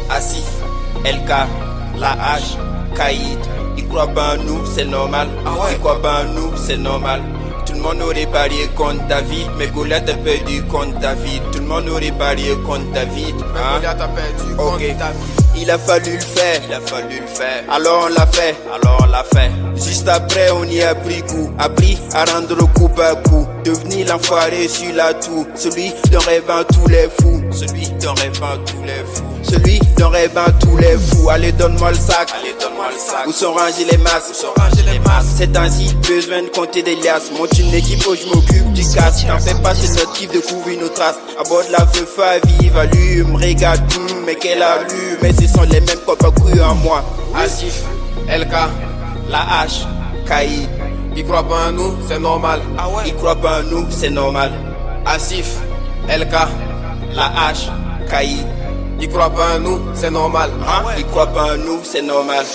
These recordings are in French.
Asif, LK, La H, Kaïd. Ils croient pas en nous, c'est normal. Ils croient pas en nous, c'est normal. Tout le monde aurait parié contre David, mais Goliath a perdu contre David. Tout le monde aurait parié contre David. Mais Goliath a perdu contre David. Il a fallu le faire, alors on l'a fait, Juste après on y a pris coup, appris à rendre le coup par coup. Devenu l'enfoiré sur la tour, celui dont rêvent tous les fous. Celui dont rêvent tous les fous. Allez donne-moi le sac, où sont rangés les masques, C'est ainsi, besoin de compter des liasses. Monte une équipe où je m'occupe du casse. T'en fais pas, c'est notre kiff de couvrir nos traces. Aborde la feu, vive, allume, regarde, mais quelle allume. Mais ce sont les mêmes qui n'ont pas cru en moi. Asif, LK, La H, Kaïd. ils croient pas en nous, c'est normal. Ils croient pas en nous, c'est normal. Asif, LK, La H, Kaïd. ils croient pas en nous, c'est normal. Ils croient pas en nous, c'est normal.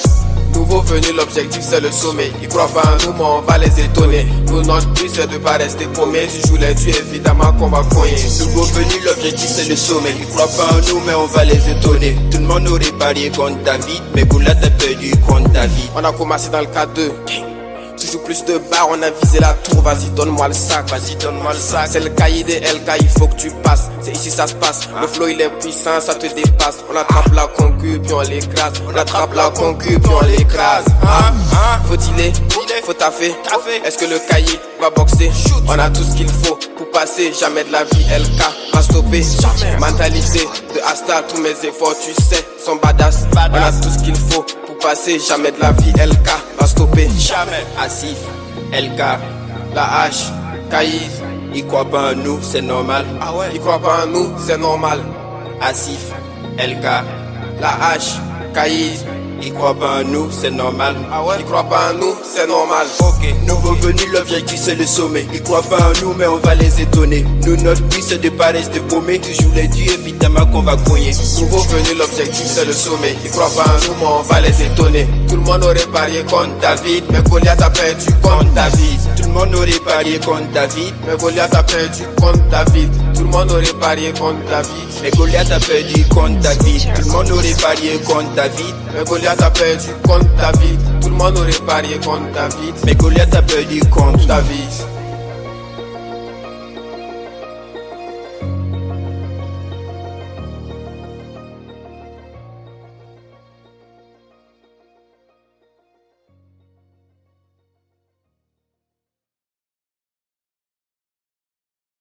Nouveau venu, l'objectif c'est le sommet. Ils croient pas en nous, mais on va les étonner. Nous, notre but c'est de pas rester paumés. Si je voulais tuer, évidemment qu'on va cogner. Nouveau venu, l'objectif c'est le sommet. Ils croient pas en nous, mais on va les étonner. Tout le monde aurait parié contre David, mais Goliath a perdu contre David. On a commencé dans le K2. Tu joues plus de barres, on a visé la tour. Vas-y, donne-moi le sac. C'est le Kaïd et LK, il faut que tu passes. C'est ici ça se passe. Le flow il est puissant, ça te dépasse. On attrape la concu, puis on l'écrase. Faut dealer, faut taffer. Est-ce que le Kaïd va boxer? On a tout ce qu'il faut pour passer. Jamais de la vie, LK va stopper. Mentalité de Asta, tous mes efforts, tu sais, sont badass. On a tout ce qu'il faut pour passer. Jamais de la vie, LK va stopper. Jamais. Asif, LK, La H, Kaïd. ils croient pas en nous, c'est normal. Ils croient pas en nous, c'est normal. Asif, LK, La H, Kaïd. ils croient pas en nous, c'est normal. Ils croient pas en nous, c'est normal. Nouveau venu, l'objectif c'est le sommet. Ils croient pas en nous, mais on va les étonner. Nous, notre but c'est de pas rester paumés. Toujours les dieux, évidemment qu'on va cogner. Nouveau venu, l'objectif c'est le sommet. Ils croient pas en nous, mais on va les étonner. Tout le monde aurait parié contre David, mais Goliath a perdu contre David. Tout le monde aurait parié contre David, Mais Goliath a perdu contre David. Tout le monde aurait parié contre David. mais Goliath a perdu contre David. Tout le monde aurait parié contre David, Mais Goliath a perdu contre David. Tout le monde aurait parié contre David. mais Goliath a perdu contre David.